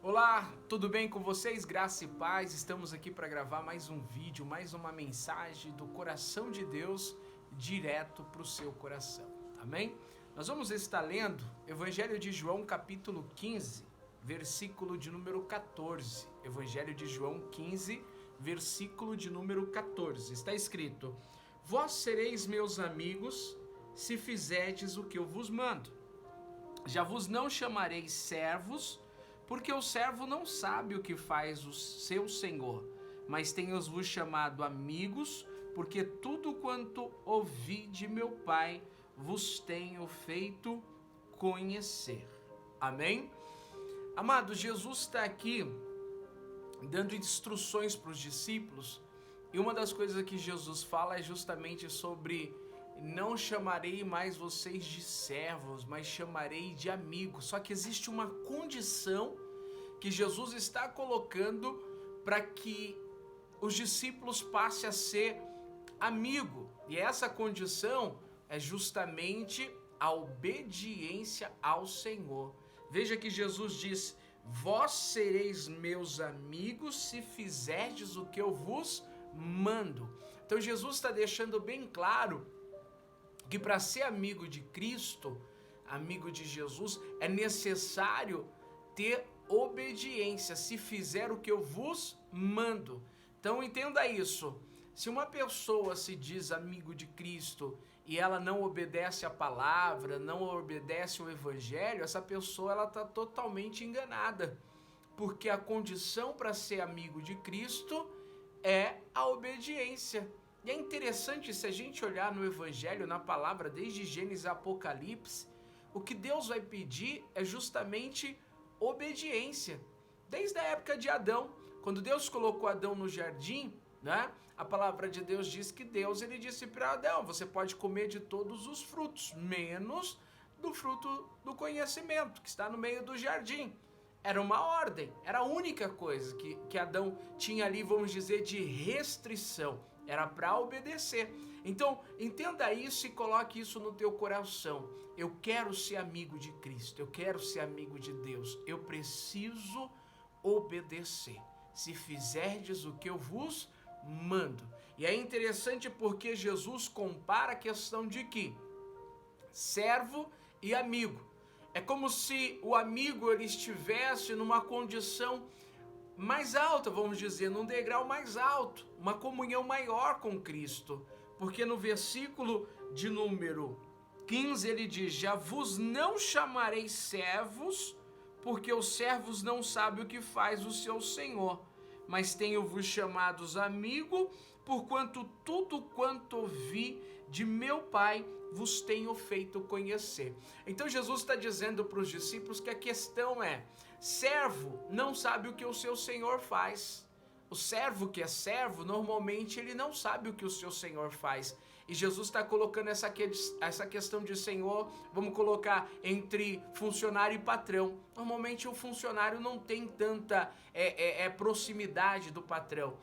Olá, tudo bem com vocês? Graça e paz. Estamos aqui para gravar mais um vídeo, mais uma mensagem do coração de Deus direto para o seu coração. Amém? Nós vamos estar lendo Evangelho de João, capítulo 15, versículo de número 14. Evangelho de João 15, versículo de número 14. Está escrito: Vós sereis meus amigos se fizerdes o que eu vos mando. Já vos não chamarei servos, porque o servo não sabe o que faz o seu senhor, mas tenho-vos chamado amigos, porque tudo quanto ouvi de meu Pai vos tenho feito conhecer. Amém? Amados, Jesus está aqui dando instruções para os discípulos, e uma das coisas que Jesus fala é justamente sobre: não chamarei mais vocês de servos, mas chamarei de amigos. Só que existe uma condição que Jesus está colocando para que os discípulos passem a ser amigo. E essa condição é justamente a obediência ao Senhor. Veja que Jesus diz: vós sereis meus amigos se fizerdes o que eu vos mando. Então Jesus está deixando bem claro que para ser amigo de Cristo, amigo de Jesus, é necessário ter obediência, se fizer o que eu vos mando. Então entenda isso: se uma pessoa se diz amigo de Cristo e ela não obedece a palavra, não obedece o evangelho, essa pessoa ela está totalmente enganada, porque a condição para ser amigo de Cristo é a obediência. E é interessante, se a gente olhar no evangelho, na palavra, desde Gênesis a Apocalipse, o que Deus vai pedir é justamente obediência. Desde a época de Adão, quando Deus colocou Adão no jardim, né? A palavra de Deus diz que Deus ele disse para Adão: você pode comer de todos os frutos, menos do fruto do conhecimento, que está no meio do jardim. Era uma ordem, era a única coisa que Adão tinha ali, vamos dizer, de restrição. Era para obedecer. Então, entenda isso e coloque isso no teu coração. Eu quero ser amigo de Cristo, eu quero ser amigo de Deus. Eu preciso obedecer. Se fizerdes o que eu vos mando. E é interessante porque Jesus compara a questão de que servo e amigo. É como se o amigo ele estivesse numa condição mais alta, vamos dizer, num degrau mais alto, uma comunhão maior com Cristo. Porque no versículo de número 15 ele diz: já vos não chamarei servos, porque os servos não sabem o que faz o seu senhor, mas tenho-vos chamados amigo, porquanto tudo quanto ouvi de meu Pai vos tenho feito conhecer. Então Jesus está dizendo para os discípulos que a questão é: servo não sabe o que o seu senhor faz. O servo que é servo, normalmente ele não sabe o que o seu senhor faz. E Jesus está colocando essa questão de senhor, vamos colocar entre funcionário e patrão. Normalmente o funcionário não tem tanta proximidade do patrão.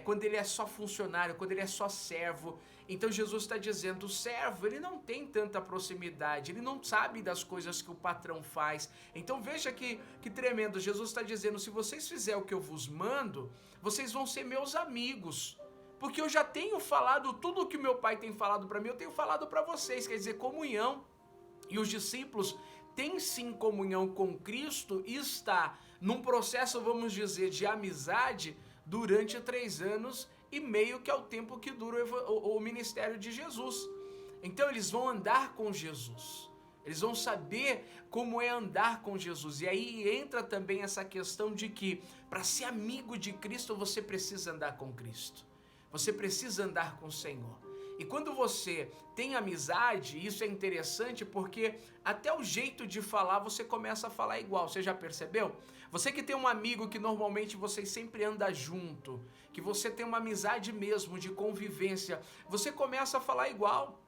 Quando ele é só funcionário, quando ele é só servo. Então Jesus está dizendo: o servo ele não tem tanta proximidade, ele não sabe das coisas que o patrão faz. Então veja que tremendo. Jesus está dizendo: se vocês fizerem o que eu vos mando, vocês vão ser meus amigos, porque eu já tenho falado tudo o que meu Pai tem falado para mim, eu tenho falado para vocês. Quer dizer, comunhão. E os discípulos têm sim comunhão com Cristo e está num processo, vamos dizer, de amizade durante 3 anos e meio, que é o tempo que dura o ministério de Jesus. Então eles vão andar com Jesus, eles vão saber como é andar com Jesus. E aí entra também essa questão de que para ser amigo de Cristo você precisa andar com Cristo, você precisa andar com o Senhor. E quando você tem amizade, isso é interessante porque até o jeito de falar você começa a falar igual. Você já percebeu? Você que tem um amigo que normalmente vocês sempre andam junto, que você tem uma amizade mesmo de convivência, você começa a falar igual.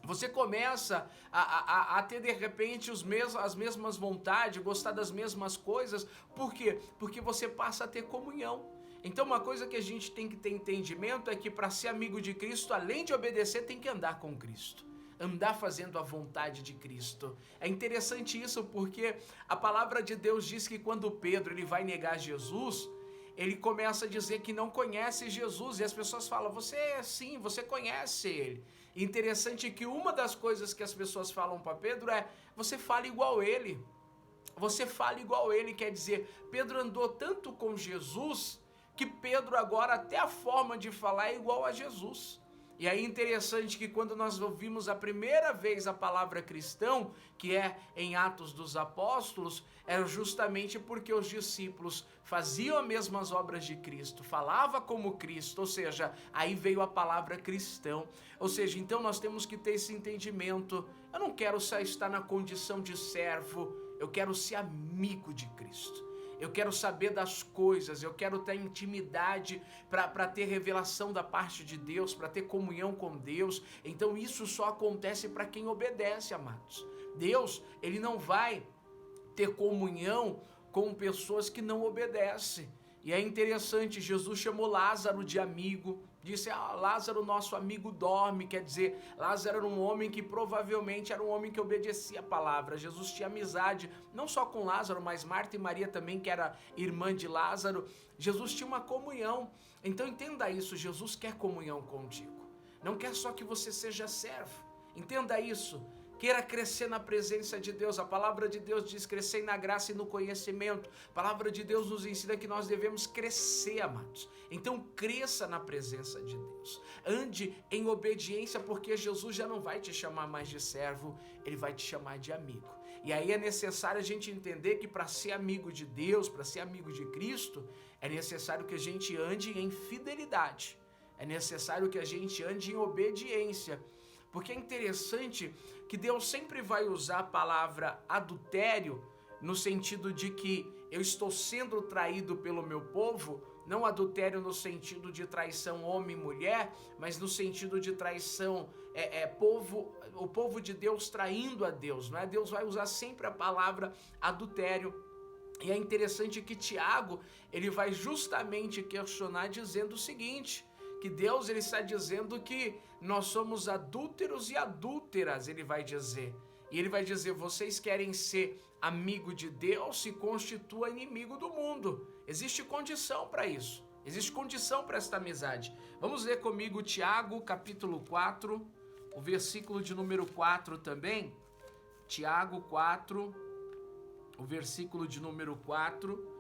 Você começa a ter de repente as mesmas vontades, gostar das mesmas coisas. Por quê? Porque você passa a ter comunhão. Então uma coisa que a gente tem que ter entendimento é que para ser amigo de Cristo, além de obedecer, tem que andar com Cristo. andar fazendo a vontade de Cristo. É interessante isso porque a palavra de Deus diz que quando Pedro ele vai negar Jesus, ele começa a dizer que não conhece Jesus, e as pessoas falam, você conhece ele. Interessante que uma das coisas que as pessoas falam para Pedro é, você fala igual ele. Você fala igual ele, quer dizer, Pedro andou tanto com Jesus, que Pedro agora até a forma de falar é igual a Jesus. E aí interessante que quando nós ouvimos a primeira vez a palavra cristão, que é em Atos dos Apóstolos, era justamente porque os discípulos faziam as mesmas obras de Cristo, falava como Cristo, ou seja, aí veio a palavra cristão. Ou seja, então nós temos que ter esse entendimento, eu não quero só estar na condição de servo, eu quero ser amigo de Cristo. Eu quero saber das coisas, eu quero ter intimidade para ter revelação da parte de Deus, para ter comunhão com Deus. Então isso só acontece para quem obedece, amados. Deus, ele não vai ter comunhão com pessoas que não obedecem. E é interessante, Jesus chamou Lázaro de amigo, disse, Lázaro, nosso amigo dorme, quer dizer, Lázaro era um homem que provavelmente era um homem que obedecia a palavra. Jesus tinha amizade, não só com Lázaro, mas Marta e Maria também, que era irmã de Lázaro. Jesus tinha uma comunhão. Então entenda isso, Jesus quer comunhão contigo. Não quer só que você seja servo. Entenda isso. Queira crescer na presença de Deus. A palavra de Deus diz crescer na graça e no conhecimento. A palavra de Deus nos ensina que nós devemos crescer, amados. Então cresça na presença de Deus. Ande em obediência, porque Jesus já não vai te chamar mais de servo, ele vai te chamar de amigo. E aí é necessário a gente entender que para ser amigo de Deus, para ser amigo de Cristo, é necessário que a gente ande em fidelidade. É necessário que a gente ande em obediência. Porque é interessante que Deus sempre vai usar a palavra adultério no sentido de que eu estou sendo traído pelo meu povo, não adultério no sentido de traição homem e mulher, mas no sentido de traição o povo de Deus traindo a Deus, não é? Deus vai usar sempre a palavra adultério. E é interessante que Tiago, ele vai justamente questionar dizendo o seguinte, que Deus ele está dizendo que nós somos adúlteros e adúlteras, ele vai dizer. E ele vai dizer, vocês querem ser amigo de Deus, se constitua inimigo do mundo. Existe condição para isso. Existe condição para esta amizade. Vamos ler comigo Tiago, capítulo 4, o versículo de número 4 também. Tiago 4, o versículo de número 4.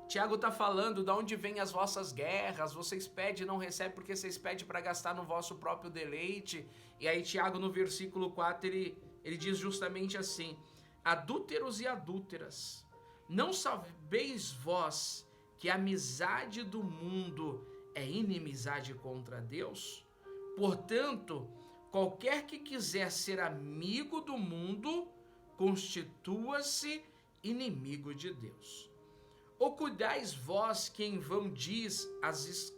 Tiago está falando de onde vêm as vossas guerras, vocês pedem e não recebem porque vocês pedem para gastar no vosso próprio deleite. E aí Tiago no versículo 4 ele diz justamente assim, adúlteros e adúlteras, não sabeis vós que a amizade do mundo é inimizade contra Deus? Portanto, qualquer que quiser ser amigo do mundo, constitua-se inimigo de Deus. Ou cuidais vós que em vão diz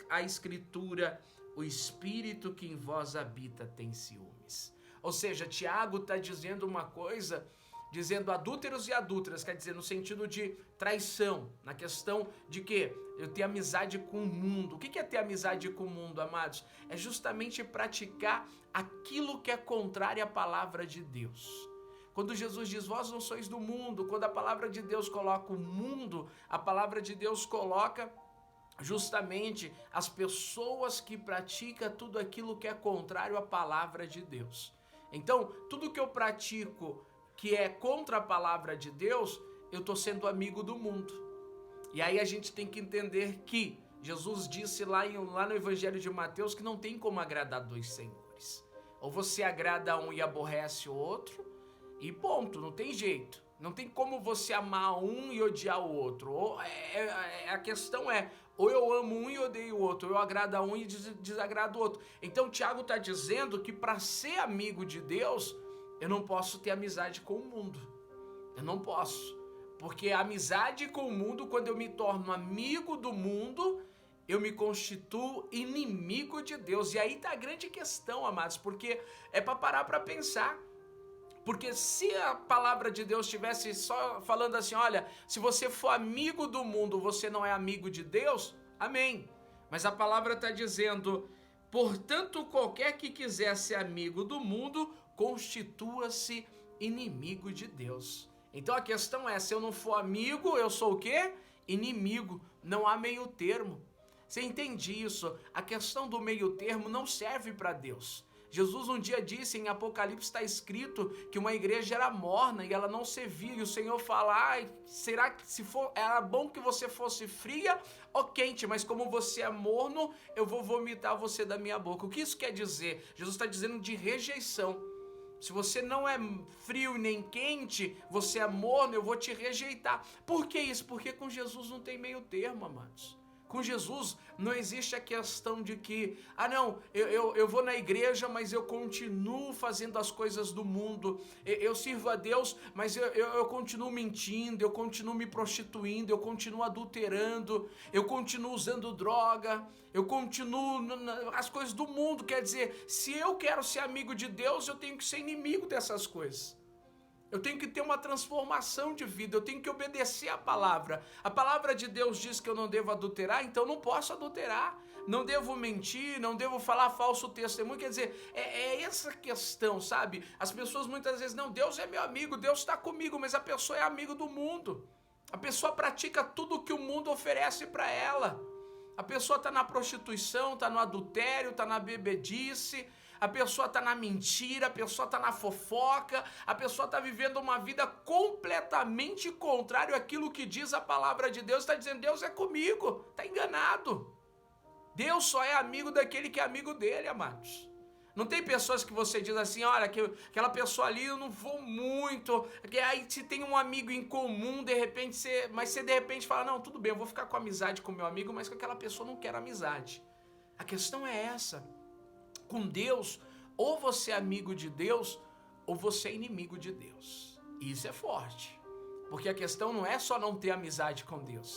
a Escritura, o Espírito que em vós habita tem ciúmes. Ou seja, Tiago está dizendo uma coisa, dizendo adúlteros e adúlteras, quer dizer, no sentido de traição, na questão de que eu tenho amizade com o mundo. O que é ter amizade com o mundo, amados? É justamente praticar aquilo que é contrário à palavra de Deus. Quando Jesus diz, vós não sois do mundo, quando a palavra de Deus coloca o mundo, a palavra de Deus coloca justamente as pessoas que praticam tudo aquilo que é contrário à palavra de Deus. Então, tudo que eu pratico que é contra a palavra de Deus, eu estou sendo amigo do mundo. E aí a gente tem que entender que Jesus disse lá no Evangelho de Mateus que não tem como agradar dois senhores. Ou você agrada um e aborrece o outro, e ponto, não tem jeito. Não tem como você amar um e odiar o outro. A questão é, ou eu amo um e odeio o outro, ou eu agrado a um e desagrado o outro. Então Tiago está dizendo que para ser amigo de Deus, eu não posso ter amizade com o mundo. Eu não posso. Porque a amizade com o mundo, quando eu me torno amigo do mundo, eu me constituo inimigo de Deus. E aí está a grande questão, amados, porque é para parar para pensar. Porque se a palavra de Deus estivesse só falando assim, olha, se você for amigo do mundo, você não é amigo de Deus, amém. Mas a palavra está dizendo, portanto, qualquer que quiser ser amigo do mundo, constitua-se inimigo de Deus. Então a questão é, se eu não for amigo, eu sou o quê? Inimigo. Não há meio termo. Você entende isso? A questão do meio termo não serve para Deus. Jesus um dia disse, em Apocalipse está escrito que uma igreja era morna e ela não servia, e o Senhor fala, será que era bom que você fosse fria ou quente, mas como você é morno, eu vou vomitar você da minha boca. O que isso quer dizer? Jesus está dizendo de rejeição. Se você não é frio nem quente, você é morno, eu vou te rejeitar. Por que isso? Porque com Jesus não tem meio termo, amados. Com Jesus não existe a questão de que, eu vou na igreja, mas eu continuo fazendo as coisas do mundo. Eu sirvo a Deus, mas eu continuo mentindo, eu continuo me prostituindo, eu continuo adulterando, eu continuo usando droga, eu continuo as coisas do mundo. Quer dizer, se eu quero ser amigo de Deus, eu tenho que ser inimigo dessas coisas. Eu tenho que ter uma transformação de vida, eu tenho que obedecer a palavra. A palavra de Deus diz que eu não devo adulterar, então eu não posso adulterar. Não devo mentir, não devo falar falso testemunho. Quer dizer, é essa questão, sabe? As pessoas muitas vezes, não, Deus é meu amigo, Deus está comigo, mas a pessoa é amigo do mundo. A pessoa pratica tudo o que o mundo oferece para ela. A pessoa está na prostituição, está no adultério, está na bebedice, a pessoa está na mentira, a pessoa está na fofoca, a pessoa está vivendo uma vida completamente contrária àquilo que diz a palavra de Deus. Está dizendo, Deus é comigo, está enganado. Deus só é amigo daquele que é amigo dele, amados. Não tem pessoas que você diz assim, olha, aquela pessoa ali eu não vou muito, porque aí se tem um amigo em comum, de repente você de repente fala, não, tudo bem, eu vou ficar com amizade com meu amigo, mas com aquela pessoa eu não quero amizade. A questão é essa. Com Deus, ou você é amigo de Deus, ou você é inimigo de Deus. Isso é forte. Porque a questão não é só não ter amizade com Deus,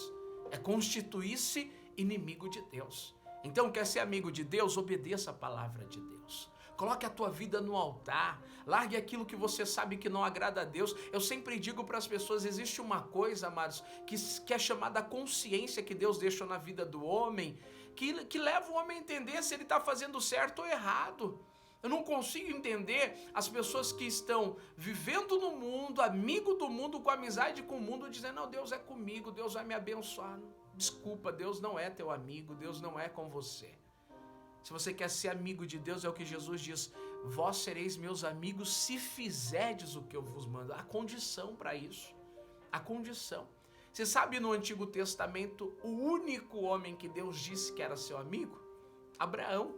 é constituir-se inimigo de Deus. Então, quer ser amigo de Deus? Obedeça a palavra de Deus. Coloque a tua vida no altar. Largue aquilo que você sabe que não agrada a Deus. Eu sempre digo para as pessoas, existe uma coisa, amados, que é chamada consciência que Deus deixou na vida do homem, que leva o homem a entender se ele está fazendo certo ou errado. Eu não consigo entender as pessoas que estão vivendo no mundo, amigo do mundo, com amizade com o mundo, dizendo, não, Deus é comigo, Deus vai me abençoar. Desculpa, Deus não é teu amigo, Deus não é com você. Se você quer ser amigo de Deus, é o que Jesus diz, vós sereis meus amigos se fizerdes o que eu vos mando. Há condição para isso, há condição. Você sabe no Antigo Testamento, o único homem que Deus disse que era seu amigo? Abraão.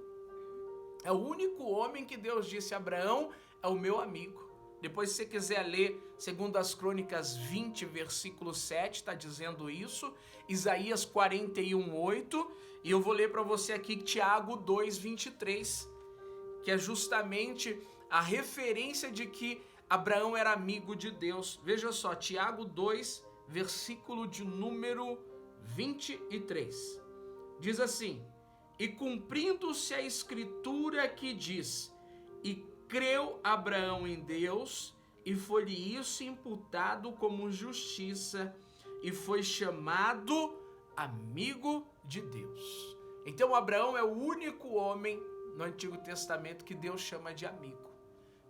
É o único homem que Deus disse, Abraão é o meu amigo. Depois, se você quiser ler 2 Crônicas 20, versículo 7, está dizendo isso. Isaías 41, 8. E eu vou ler para você aqui Tiago 2, 23, que é justamente a referência de que Abraão era amigo de Deus. Veja só, Tiago 2, versículo de número 23. Diz assim, e cumprindo-se a escritura que diz, e creu Abraão em Deus, e foi-lhe isso imputado como justiça, e foi chamado amigo de Deus. Então Abraão é o único homem no Antigo Testamento que Deus chama de amigo.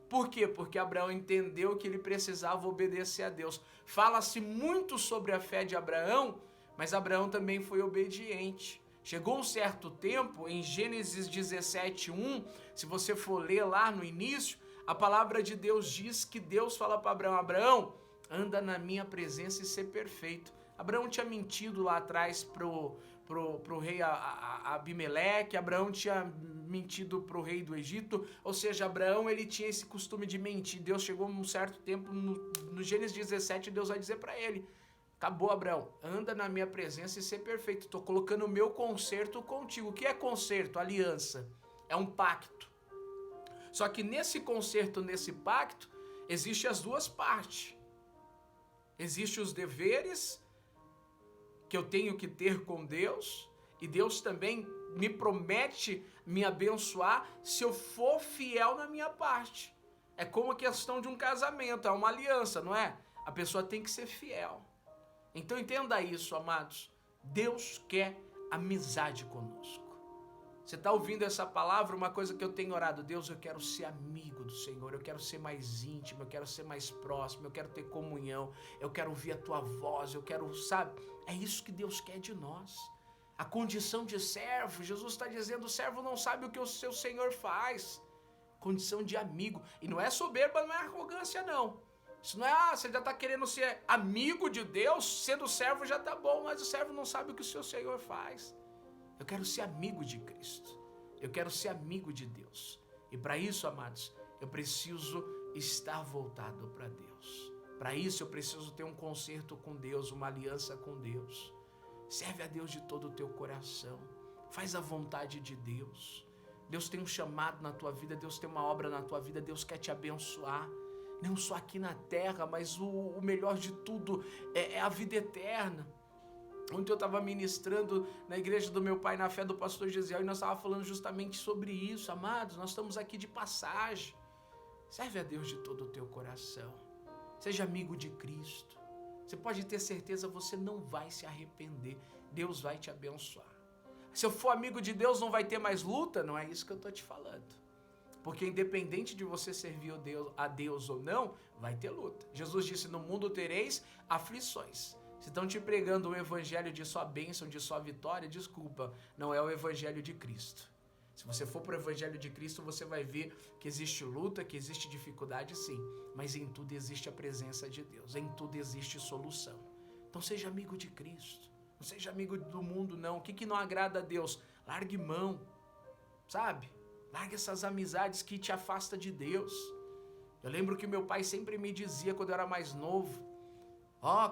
Por quê? Porque Abraão entendeu que ele precisava obedecer a Deus. Fala-se muito sobre a fé de Abraão, mas Abraão também foi obediente. Chegou um certo tempo, em Gênesis 17, 1, se você for ler lá no início, a palavra de Deus diz que Deus fala para Abraão, Abraão, anda na minha presença e ser perfeito. Abraão tinha mentido lá atrás pro rei Abimeleque, Abraão tinha mentido pro rei do Egito, ou seja, Abraão ele tinha esse costume de mentir. Deus chegou um certo tempo, no Gênesis 17, Deus vai dizer para ele, acabou, Abraão, anda na minha presença e ser perfeito, estou colocando o meu conserto contigo. O que é conserto? Aliança, é um pacto. Só que nesse conserto, nesse pacto, existem as duas partes. Existem os deveres que eu tenho que ter com Deus, e Deus também me promete me abençoar se eu for fiel na minha parte. É como a questão de um casamento, é uma aliança, não é? A pessoa tem que ser fiel. Então entenda isso, amados. Deus quer amizade conosco. Você está ouvindo essa palavra? Uma coisa que eu tenho orado, Deus, eu quero ser amigo do Senhor, eu quero ser mais íntimo, eu quero ser mais próximo, eu quero ter comunhão, eu quero ouvir a tua voz, eu quero, sabe? É isso que Deus quer de nós. A condição de servo, Jesus está dizendo, o servo não sabe o que o seu Senhor faz. Condição de amigo. E não é soberba, não é arrogância, não. Isso não é, você já está querendo ser amigo de Deus, sendo servo já está bom, mas o servo não sabe o que o seu Senhor faz. Eu quero ser amigo de Cristo. Eu quero ser amigo de Deus. E para isso, amados, eu preciso estar voltado para Deus. Para isso, eu preciso ter um concerto com Deus, uma aliança com Deus. Serve a Deus de todo o teu coração. Faz a vontade de Deus. Deus tem um chamado na tua vida, Deus tem uma obra na tua vida, Deus quer te abençoar. Não só aqui na terra, mas o melhor de tudo é a vida eterna. Ontem eu estava ministrando na igreja do meu pai, na fé do pastor Gesiel, e nós estávamos falando justamente sobre isso, amados. Nós estamos aqui de passagem. Serve a Deus de todo o teu coração. Seja amigo de Cristo. Você pode ter certeza, você não vai se arrepender. Deus vai te abençoar. Se eu for amigo de Deus, não vai ter mais luta? Não é isso que eu estou te falando. Porque independente de você servir a Deus ou não, vai ter luta. Jesus disse, no mundo tereis aflições. Se estão te pregando o evangelho de sua bênção, de sua vitória, desculpa, não é o evangelho de Cristo. Se você for para o evangelho de Cristo, você vai ver que existe luta, que existe dificuldade, sim. Mas em tudo existe a presença de Deus, em tudo existe solução. Então seja amigo de Cristo, não seja amigo do mundo, não. O que não agrada a Deus? Largue mão, sabe? Largue essas amizades que te afastam de Deus. Eu lembro que meu pai sempre me dizia quando eu era mais novo,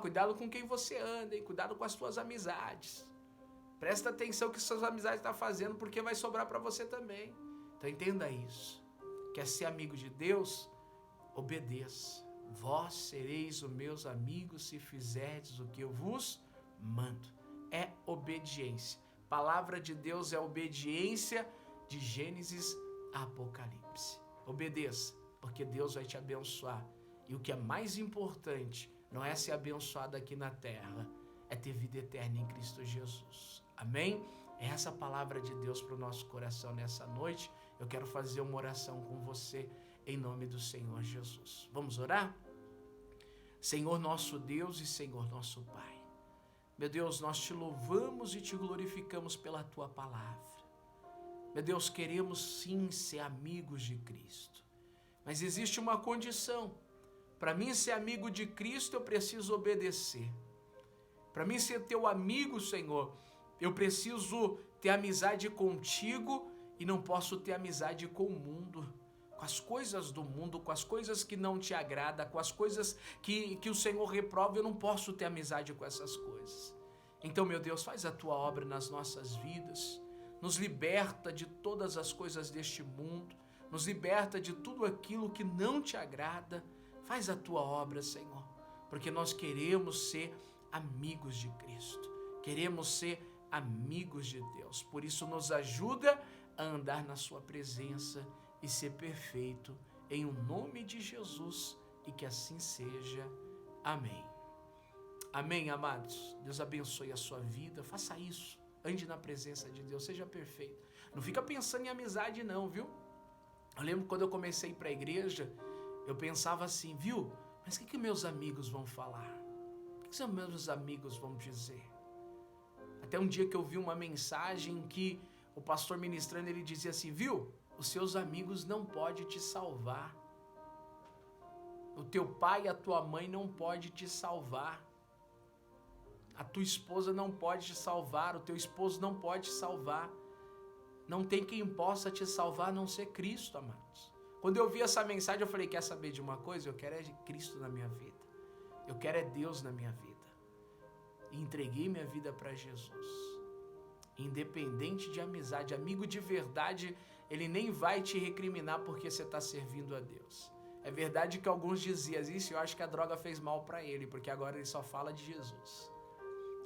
cuidado com quem você anda, hein? Cuidado com as suas amizades. Presta atenção que suas amizades estão fazendo, porque vai sobrar para você também. Então entenda isso. Quer ser amigo de Deus? Obedeça. Vós sereis os meus amigos se fizerdes o que eu vos mando. É obediência. Palavra de Deus é obediência de Gênesis a Apocalipse. Obedeça, porque Deus vai te abençoar. E o que é mais importante não é ser abençoado aqui na terra, é ter vida eterna em Cristo Jesus. Amém? É essa palavra de Deus para o nosso coração nessa noite. Eu quero fazer uma oração com você em nome do Senhor Jesus. Vamos orar? Senhor nosso Deus e Senhor nosso Pai. Meu Deus, nós te louvamos e te glorificamos pela tua palavra. Meu Deus, queremos sim ser amigos de Cristo. Mas existe uma condição. Para mim ser amigo de Cristo, eu preciso obedecer. Para mim ser teu amigo, Senhor, eu preciso ter amizade contigo e não posso ter amizade com o mundo, com as coisas do mundo, com as coisas que não te agradam, com as coisas que o Senhor reprova, eu não posso ter amizade com essas coisas. Então, meu Deus, faz a tua obra nas nossas vidas, nos liberta de todas as coisas deste mundo, nos liberta de tudo aquilo que não te agrada. Faz a tua obra, Senhor, porque nós queremos ser amigos de Cristo, queremos ser amigos de Deus. Por isso, nos ajuda a andar na sua presença e ser perfeito, em o nome de Jesus, e que assim seja. Amém. Amém, amados. Deus abençoe a sua vida, faça isso, ande na presença de Deus, seja perfeito. Não fica pensando em amizade não, viu? Eu lembro quando eu comecei a ir para a igreja, eu pensava assim, viu? Mas o que meus amigos vão falar? O que os meus amigos vão dizer? Até um dia que eu vi uma mensagem que o pastor ministrando, ele dizia assim, viu? Os seus amigos não podem te salvar. O teu pai e a tua mãe não podem te salvar. A tua esposa não pode te salvar. O teu esposo não pode te salvar. Não tem quem possa te salvar a não ser Cristo, amados. Quando eu vi essa mensagem, eu falei, quer saber de uma coisa? Eu quero é Cristo na minha vida. Eu quero é Deus na minha vida. E entreguei minha vida para Jesus. Independente de amizade, amigo de verdade, ele nem vai te recriminar porque você está servindo a Deus. É verdade que alguns diziam isso, eu acho que a droga fez mal para ele, porque agora ele só fala de Jesus.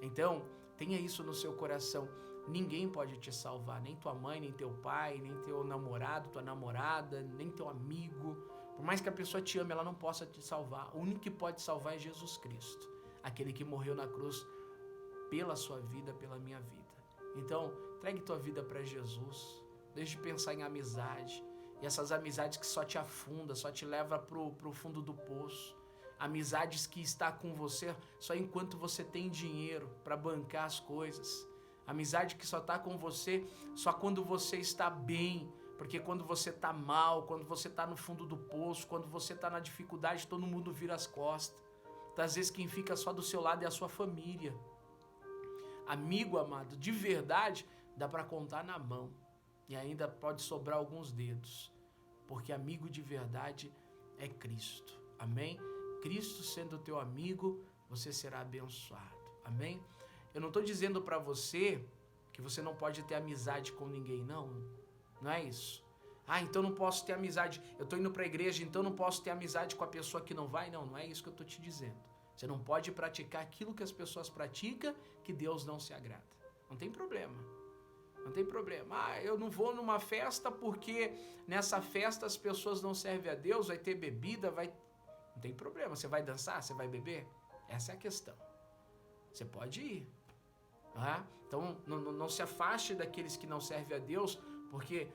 Então, tenha isso no seu coração. Ninguém pode te salvar, nem tua mãe, nem teu pai, nem teu namorado, tua namorada, nem teu amigo. Por mais que a pessoa te ame, ela não possa te salvar. O único que pode salvar é Jesus Cristo, aquele que morreu na cruz pela sua vida, pela minha vida. Então, entregue tua vida para Jesus. Deixe de pensar em amizade. E essas amizades que só te afundam, só te levam pro fundo do poço. Amizades que está com você só enquanto você tem dinheiro para bancar as coisas. Amizade que só está com você só quando você está bem. Porque quando você está mal, quando você está no fundo do poço, quando você está na dificuldade, todo mundo vira as costas. Então, às vezes quem fica só do seu lado é a sua família. Amigo amado, de verdade, dá para contar na mão. E ainda pode sobrar alguns dedos. Porque amigo de verdade é Cristo. Amém? Cristo sendo teu amigo, você será abençoado. Amém? Eu não estou dizendo para você que você não pode ter amizade com ninguém, não. Não é isso. Ah, então não posso ter amizade. Eu estou indo para a igreja, então não posso ter amizade com a pessoa que não vai. Não, não é isso que eu estou te dizendo. Você não pode praticar aquilo que as pessoas praticam, que Deus não se agrada. Não tem problema. Não tem problema. Ah, eu não vou numa festa porque nessa festa as pessoas não servem a Deus, vai ter bebida, vai... Não tem problema. Você vai dançar? Você vai beber? Essa é a questão. Você pode ir. Então, não se afaste daqueles que não servem a Deus, porque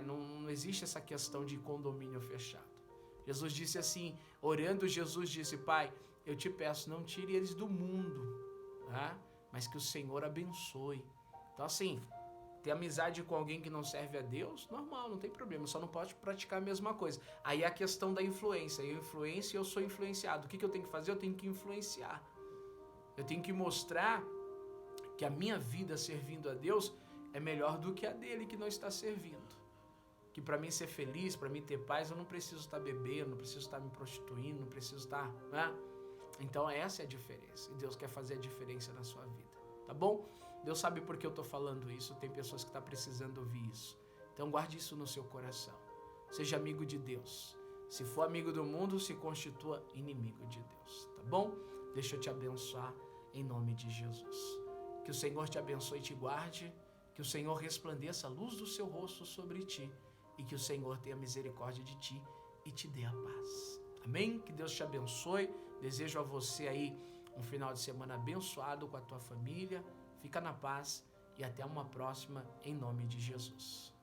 não existe essa questão de condomínio fechado. Jesus disse assim, orando, Jesus disse, Pai, eu te peço, não tire eles do mundo, mas que o Senhor abençoe. Então, assim, ter amizade com alguém que não serve a Deus, normal, não tem problema, só não pode praticar a mesma coisa. Aí é a questão da influência, eu influencio e eu sou influenciado. O que eu tenho que fazer? Eu tenho que influenciar. Eu tenho que mostrar que a minha vida servindo a Deus é melhor do que a dele que não está servindo. Que para mim ser feliz, para mim ter paz, eu não preciso estar bebendo, não preciso estar me prostituindo, não preciso estar... Então essa é a diferença. E Deus quer fazer a diferença na sua vida. Tá bom? Deus sabe por que eu estou falando isso. Tem pessoas que estão precisando ouvir isso. Então guarde isso no seu coração. Seja amigo de Deus. Se for amigo do mundo, se constitua inimigo de Deus. Tá bom? Deixa eu te abençoar em nome de Jesus. Que o Senhor te abençoe e te guarde. Que o Senhor resplandeça a luz do seu rosto sobre ti. E que o Senhor tenha misericórdia de ti e te dê a paz. Amém? Que Deus te abençoe. Desejo a você aí um final de semana abençoado com a tua família. Fica na paz e até uma próxima em nome de Jesus.